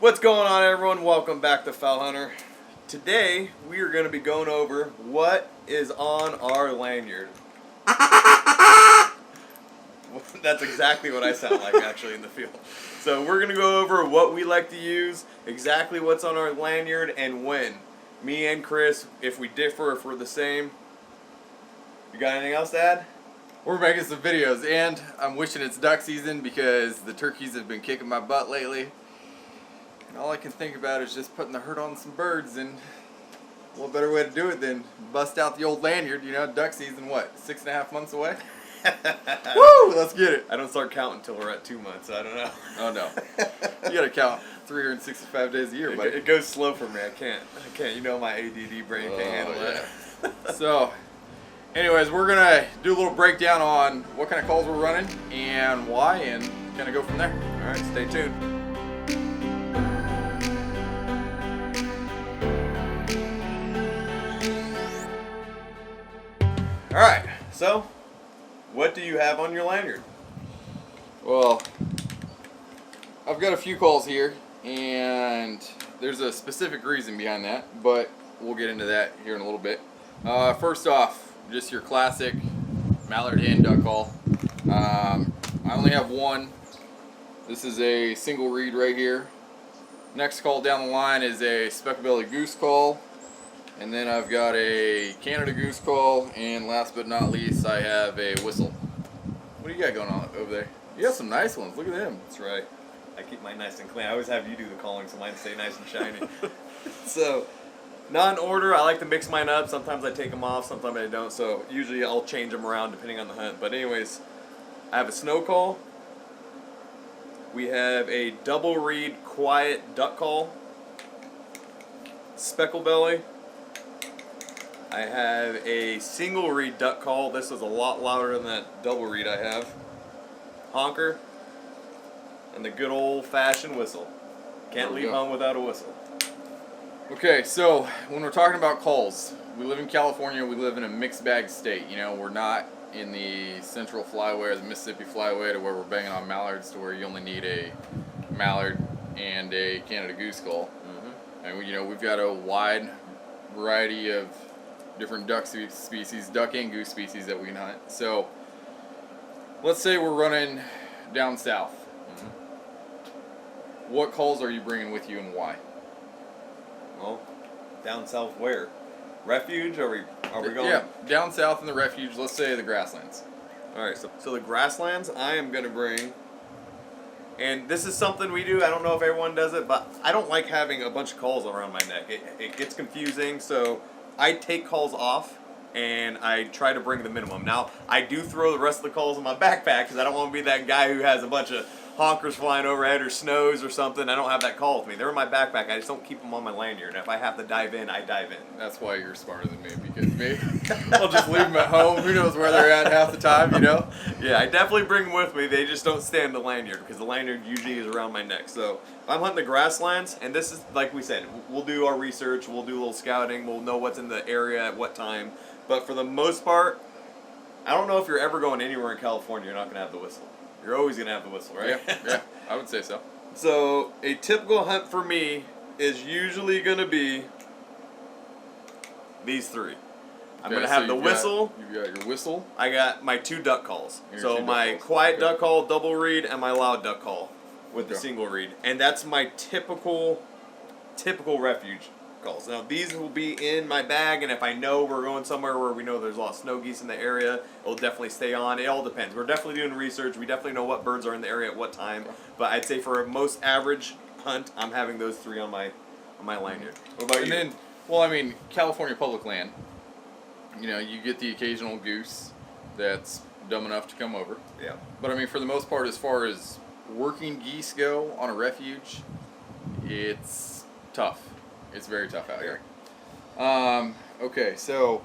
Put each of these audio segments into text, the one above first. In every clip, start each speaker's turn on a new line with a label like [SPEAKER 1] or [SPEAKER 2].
[SPEAKER 1] What's going on, everyone? Welcome back to FALhunter. Today we are going to be going over what is on our lanyard. That's exactly what I sound like actually in the field. So we're going to go over what we like to use, exactly what's on our lanyard, and when. Me and Chris, if we differ, if we're the same. You got anything else to add?
[SPEAKER 2] We're making some videos, and I'm wishing it's duck season because the turkeys have been kicking my butt lately. And all I can think about is just putting the hurt on some birds, and what better way to do it than bust out the old lanyard, you know, duck season, what, 6.5 months away? Woo, let's get it.
[SPEAKER 1] I don't start counting until we're at 2 months, I don't know.
[SPEAKER 2] Oh no, you gotta count 365 days a year, buddy.
[SPEAKER 1] It goes slow for me, I can't, you know my ADD brain can't handle that.
[SPEAKER 2] So, anyways, we're gonna do a little breakdown on what kind of calls we're running and why, and kind of go from there.
[SPEAKER 1] Alright, stay tuned. Alright, so what do you have on your lanyard?
[SPEAKER 2] Well, I've got a few calls here, and there's a specific reason behind that, but we'll get into that here in a little bit. First off, just your classic mallard hen duck call. I only have one. This is a single reed right here. Next call down the line is a speckle-bellied goose call. And then I've got a Canada goose call, and last but not least, I have a whistle. What do you got going on over there? You got some nice ones. Look at them.
[SPEAKER 1] That's right. I keep mine nice and clean. I always have you do the calling so mine stay nice and shiny. So, not in order. I like to mix mine up. Sometimes I take them off, sometimes I don't. So, usually I'll change them around depending on the hunt. But anyways, I have a snow call. We have a double reed quiet duck call. Speckle belly. I have a single reed duck call. This is a lot louder than that double reed I have. Honker. And the good old fashioned whistle. Can't leave home without a whistle.
[SPEAKER 2] Okay, so when we're talking about calls, we live in California, we live in a mixed bag state. You know, we're not in the central flyway or the Mississippi flyway to where we're banging on mallards to where you only need a mallard and a Canada goose call. And you know, we've got a wide variety of different duck species, duck and goose species that we can hunt. So let's say we're running down south. What calls are you bringing with you and why?
[SPEAKER 1] Well, down south where? Refuge? Are we going?
[SPEAKER 2] Yeah, down south in the refuge. Let's say the grasslands.
[SPEAKER 1] All right, so the grasslands I am going to bring, and this is something we do. I don't know if everyone does it, but I don't like having a bunch of calls around my neck. It gets confusing, so I take calls off and I try to bring the minimum. Now, I do throw the rest of the calls in my backpack because I don't want to be that guy who has a bunch of honkers flying overhead or snows or something. I don't have that call with me. They're in my backpack. I just don't keep them on my lanyard. And if I have to dive in, I dive in.
[SPEAKER 2] That's why you're smarter than me, because me, I'll just leave them at home. Who knows where they're at half the time, you know?
[SPEAKER 1] Yeah, I definitely bring them with me. They just don't stay in the lanyard because the lanyard usually is around my neck. So if I'm hunting the grasslands, and this is, like we said, we'll do our research, we'll do a little scouting, we'll know what's in the area at what time. But for the most part, I don't know if you're ever going anywhere in California, you're not going to have the whistle. You're always going to have the whistle, right?
[SPEAKER 2] Yeah, I would say so.
[SPEAKER 1] So a typical hunt for me is usually going to be these three. I'm going to have the whistle.
[SPEAKER 2] You've got your whistle.
[SPEAKER 1] I got my two duck calls. So my
[SPEAKER 2] duck calls.
[SPEAKER 1] quiet duck call, double reed, and my loud duck call with the single reed. And that's my typical refuge calls. Now these will be in my bag, and if I know we're going somewhere where we know there's a lot of snow geese in the area, it'll definitely stay on. It all depends. We're definitely doing research. We definitely know what birds are in the area at what time. But I'd say for a most average hunt, I'm having those three on my lanyard. What about you?
[SPEAKER 2] And then, well, I mean, California public land. You know, you get the occasional goose that's dumb enough to come over.
[SPEAKER 1] Yeah.
[SPEAKER 2] But I mean, for the most part, as far as working geese go on a refuge, it's tough. It's very tough out here. Okay, so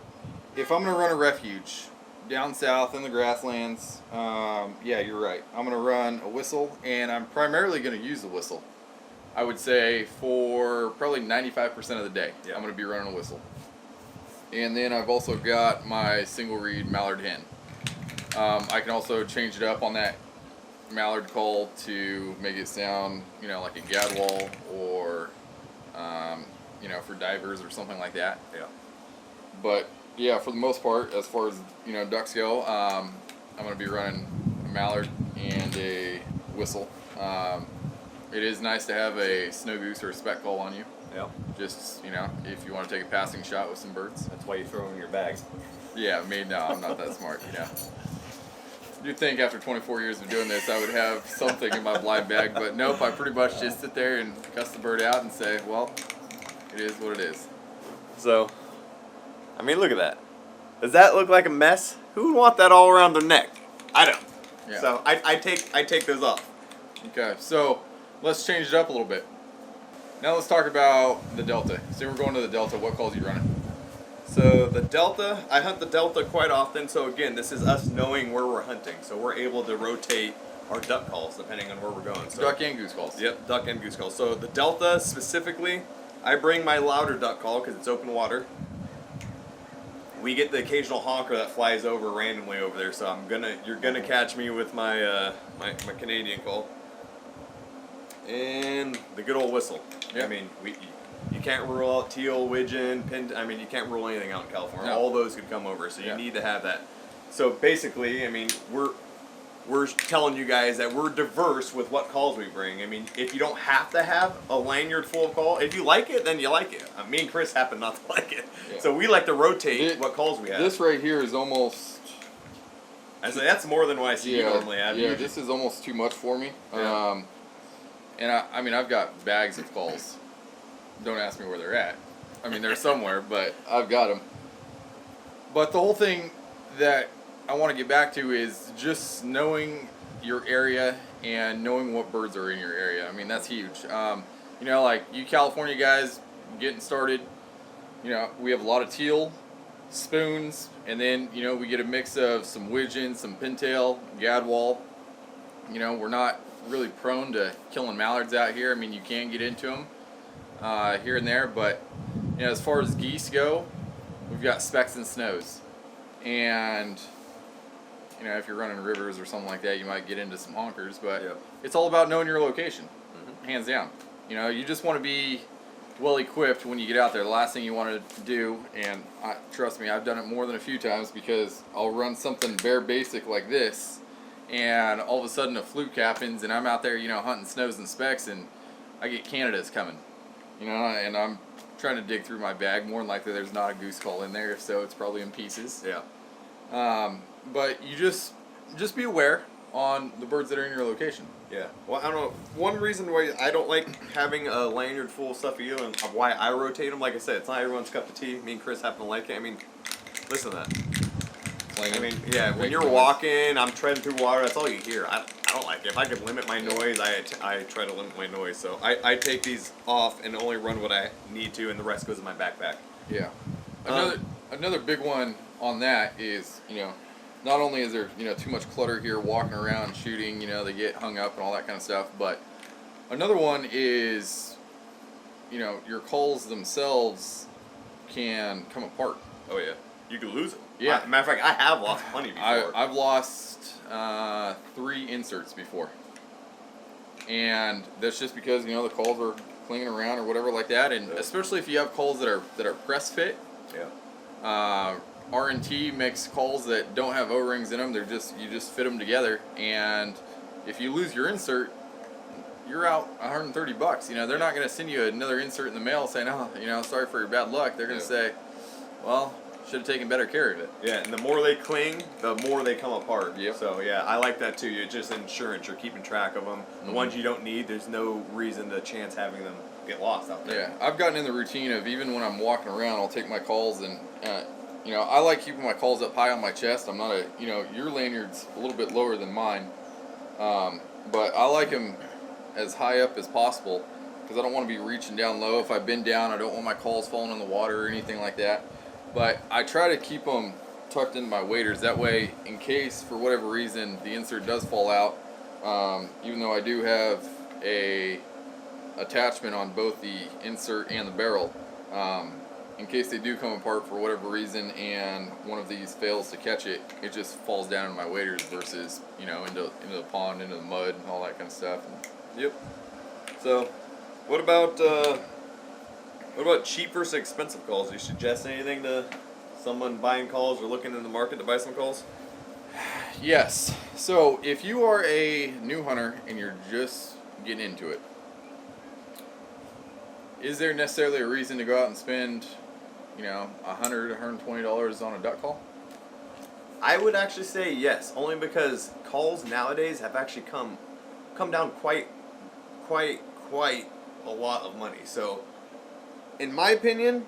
[SPEAKER 2] if I'm going to run a refuge down south in the grasslands, yeah, you're right. I'm going to run a whistle, and I'm primarily going to use the whistle. I would say for probably 95% of the day, I'm going to be running a whistle. And then I've also got my single reed mallard hen. I can also change it up on that mallard call to make it sound, you know, like a gadwall or you know, for divers or something like that.
[SPEAKER 1] Yeah.
[SPEAKER 2] But yeah, for the most part, as far as, you know, ducks go, I'm going to be running a mallard and a whistle. It is nice to have a snow goose or a speck gull on you.
[SPEAKER 1] Yeah.
[SPEAKER 2] Just, you know, if you want to take a passing shot with some birds.
[SPEAKER 1] That's why you throw them in your bags.
[SPEAKER 2] Yeah, no, I'm not that smart, you know. You'd think after 24 years of doing this I would have something in my blind bag, but nope, I pretty much just sit there and cuss the bird out and say, well, it is what it is.
[SPEAKER 1] So, I mean, look at that. Does that look like a mess? Who would want that all around their neck? I don't.
[SPEAKER 2] Yeah.
[SPEAKER 1] So I take those off.
[SPEAKER 2] Okay, so let's change it up a little bit. Now let's talk about the Delta. Say we're going to the Delta, what calls are you running?
[SPEAKER 1] So the Delta, I hunt the Delta quite often. So again, this is us knowing where we're hunting. So we're able to rotate our duck calls depending on where we're going. So,
[SPEAKER 2] Duck and goose calls.
[SPEAKER 1] Yep, duck and goose calls. So the Delta specifically, I bring my louder duck call because it's open water. We get the occasional honker that flies over randomly over there. So you're gonna catch me with my my Canadian call and the good old whistle.
[SPEAKER 2] Yep.
[SPEAKER 1] I mean, you can't rule out teal, widgeon, I mean, you can't rule anything out in California.
[SPEAKER 2] No.
[SPEAKER 1] All those could come over, so you
[SPEAKER 2] Yeah.
[SPEAKER 1] need to have that. So basically, I mean, we're telling you guys that we're diverse with what calls we bring. I mean, if you don't have to have a lanyard full of call, if you like it, then you like it. Me and Chris happen not to like it,
[SPEAKER 2] Yeah.
[SPEAKER 1] so we like to rotate what calls we have.
[SPEAKER 2] This right here is almost...
[SPEAKER 1] I say that's more than what I see you normally have.
[SPEAKER 2] Yeah, this is almost too much for me.
[SPEAKER 1] Yeah.
[SPEAKER 2] And I mean, I've got bags of calls. Don't ask me where they're at. I mean, they're somewhere, but I've got them. But the whole thing that I want to get back to is just knowing your area and knowing what birds are in your area. I mean, that's huge. You know, like you California guys getting started, you know, we have a lot of teal, spoons, and then, you know, we get a mix of some widgeon, some pintail, gadwall. You know, we're not really prone to killing mallards out here. I mean, you can get into them here and there, but you know, as far as geese go, we've got specks and snows, and you know, if you're running rivers or something like that, you might get into some honkers, but
[SPEAKER 1] Yep.
[SPEAKER 2] it's all about knowing your location, hands down. You know, you just want to be well equipped when you get out there. The last thing you want to do, and trust me, I've done it more than a few times, because I'll run something bare basic like this, and all of a sudden a fluke happens, and I'm out there, you know, hunting snows and specks, and I get Canadas coming, you know, and I'm trying to dig through my bag. More than likely there's not a goose call in there, so it's probably in pieces.
[SPEAKER 1] Yeah.
[SPEAKER 2] But you just be aware on the birds that are in your location.
[SPEAKER 1] Yeah. Well, I don't know. One reason why I don't like having a lanyard full of stuff either, and why I rotate them, like I said, it's not everyone's cup of tea. Me and Chris happen to like it. I mean, listen to that. I mean, yeah, when you're walking, I'm treading through water, that's all you hear. I don't like it. If I could limit my noise, I try to limit my noise. So I take these off and only run what I need to, and the rest goes in my backpack.
[SPEAKER 2] Yeah. Another big one on that is, you know, not only is there, you know, too much clutter here walking around shooting, you know, they get hung up and all that kind of stuff, but another one is, you know, your calls themselves can come apart.
[SPEAKER 1] Oh yeah, you could lose it.
[SPEAKER 2] Yeah.
[SPEAKER 1] Matter of fact, I have lost plenty before.
[SPEAKER 2] I've lost 3 inserts before, and that's just because, you know, the calls are clinging around or whatever like that, and especially if you have calls that are press fit.
[SPEAKER 1] Yeah.
[SPEAKER 2] R&T makes calls that don't have O-rings in them. You just fit them together, and if you lose your insert, you're out $130. You know, they're not going to send you another insert in the mail saying, oh, you know, sorry for your bad luck. They're going to say, well, should have taken better care of it.
[SPEAKER 1] Yeah, and the more they cling, the more they come apart.
[SPEAKER 2] Yep.
[SPEAKER 1] So yeah, I like that too. You're just insurance. You're keeping track of them. The ones you don't need, there's no reason to chance having them get lost out there.
[SPEAKER 2] Yeah, I've gotten in the routine of, even when I'm walking around, I'll take my calls and, you know, I like keeping my calls up high on my chest. I'm not you know, your lanyard's a little bit lower than mine, but I like them as high up as possible, because I don't want to be reaching down low. If I bend down, I don't want my calls falling in the water or anything like that. But I try to keep them tucked into my waders. That way, in case for whatever reason the insert does fall out, even though I do have a attachment on both the insert and the barrel, in case they do come apart for whatever reason and one of these fails to catch it, it just falls down in my waders versus, you know, into the pond, into the mud, and all that kind of stuff.
[SPEAKER 1] Yep. So, what about What about cheap versus expensive calls? Do you suggest anything to someone buying calls or looking in the market to buy some calls?
[SPEAKER 2] Yes. So if you are a new hunter and you're just getting into it, is there necessarily a reason to go out and spend, $100, $120 on a duck call?
[SPEAKER 1] I would actually say yes, only because calls nowadays have actually come down quite a lot of money. So, in my opinion,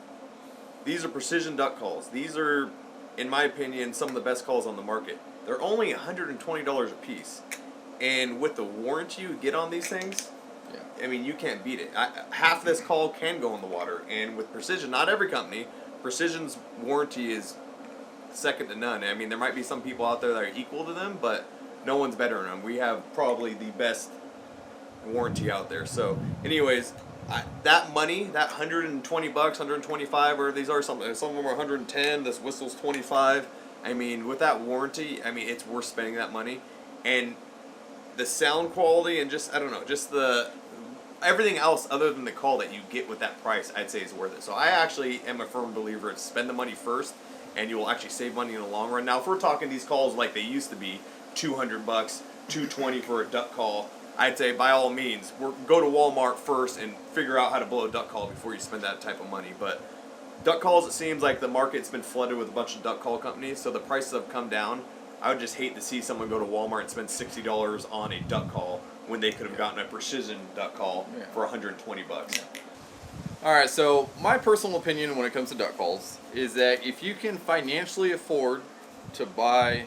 [SPEAKER 1] these are precision duck calls. These are, in my opinion, some of the best calls on the market. They're only $120 a piece, and with the warranty you get on these things, I mean, you can't beat it. Half this call can go in the water, and with Precision, not every company, Precision's warranty is second to none. I mean, there might be some people out there that are equal to them, but no one's better than them. We have probably the best warranty out there. So, anyways, that money, that $120, $125, or these are some of them are 110. This whistle's 25. I mean, with that warranty, I mean, it's worth spending that money, and the sound quality and just everything else other than the call that you get with that price, I'd say is worth it. So I actually am a firm believer in spend the money first, and you will actually save money in the long run. Now, if we're talking these calls like they used to be, $200, $220 for a duck call, I'd say by all means, go to Walmart first and figure out how to blow a duck call before you spend that type of money. But duck calls, it seems like the market's been flooded with a bunch of duck call companies, so the prices have come down. I would just hate to see someone go to Walmart and spend $60 on a duck call when they could have gotten a precision duck call for $120.
[SPEAKER 2] All right, so my personal opinion when it comes to duck calls is that if you can financially afford to buy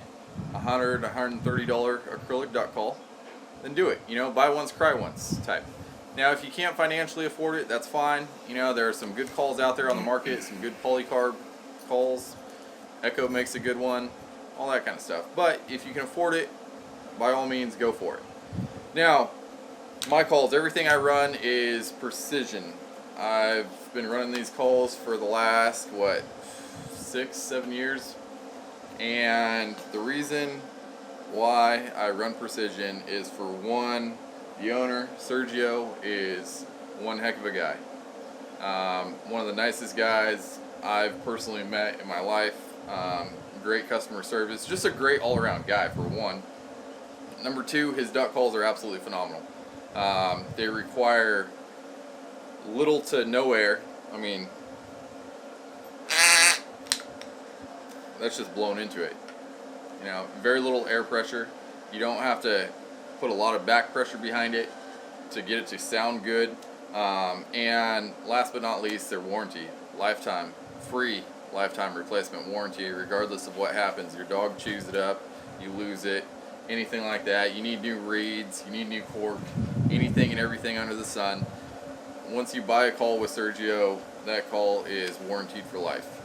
[SPEAKER 2] $100, $130 acrylic duck call, then do it. Buy once, cry once type. Now, if you can't financially afford it, that's fine. There are some good calls out there on the market, some good polycarb calls. Echo makes a good one, all that kind of stuff. But if you can afford it, by all means, go for it. Now, my calls, everything I run is precision. I've been running these calls for the last, 6, 7 years. And the reason why I run precision is, for one, the owner, Sergio, is one heck of a guy. One of the nicest guys I've personally met in my life. Great customer service. Just a great all-around guy, for one. Number two, his duck calls are absolutely phenomenal. They require little to no air. I mean, that's just blown into it. Very little air pressure. You don't have to put a lot of back pressure behind it to get it to sound good. And last but not least, their warranty. Lifetime, free lifetime replacement warranty, regardless of what happens. Your dog chews it up, you lose it, anything like that. You need new reeds, you need new cork, anything and everything under the sun. Once you buy a call with Sergio, that call is warranted for life.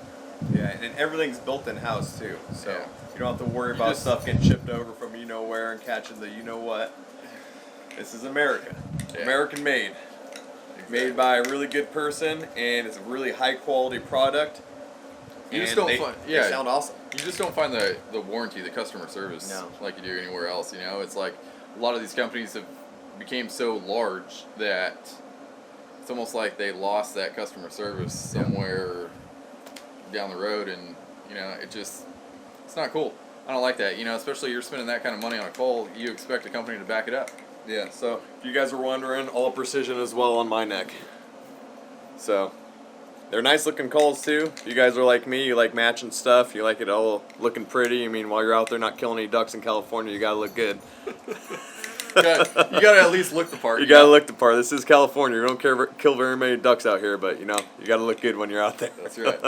[SPEAKER 1] Yeah, and everything's built in-house too, so you don't have to worry about stuff getting shipped over from you-know-where and catching the you-know-what. This is America. American made. Exactly. Made by a really good person, and it's a really high-quality product.
[SPEAKER 2] You just don't
[SPEAKER 1] they sound awesome.
[SPEAKER 2] You just don't find the warranty, the customer service, like you do anywhere else. It's like a lot of these companies have became so large that it's almost like they lost that customer service somewhere down the road, and it's not cool. I don't like that. Especially you're spending that kind of money on a call, you expect a company to back it up.
[SPEAKER 1] Yeah. So if you guys are wondering, all precision as well on my neck. So. They're nice looking calls too. If you guys are like me, you like matching stuff, you like it all looking pretty. I mean, while you're out there not killing any ducks in California, you gotta look good.
[SPEAKER 2] You gotta at least look the part.
[SPEAKER 1] You gotta look the part. This is California. You don't kill very many ducks out here, but you gotta look good when you're out there.
[SPEAKER 2] That's right.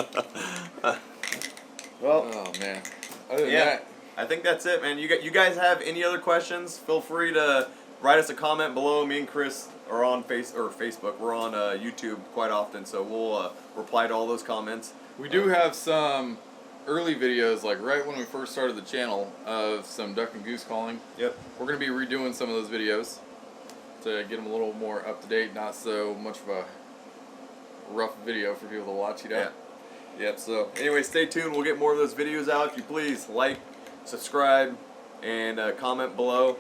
[SPEAKER 1] Well,
[SPEAKER 2] oh man. Other than that,
[SPEAKER 1] I think that's it, man. You guys have any other questions? Feel free to write us a comment below. Me and Chris are on Facebook. We're on YouTube quite often, so we'll reply to all those comments.
[SPEAKER 2] We do have some early videos, like right when we first started the channel, of some duck and goose calling.
[SPEAKER 1] Yep.
[SPEAKER 2] We're going to be redoing some of those videos to get them a little more up to date, not so much of a rough video for people to watch.
[SPEAKER 1] Yep. So anyway, stay tuned. We'll get more of those videos out. If you please like, subscribe, and comment below.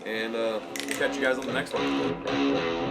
[SPEAKER 1] And we'll catch you guys on the next one.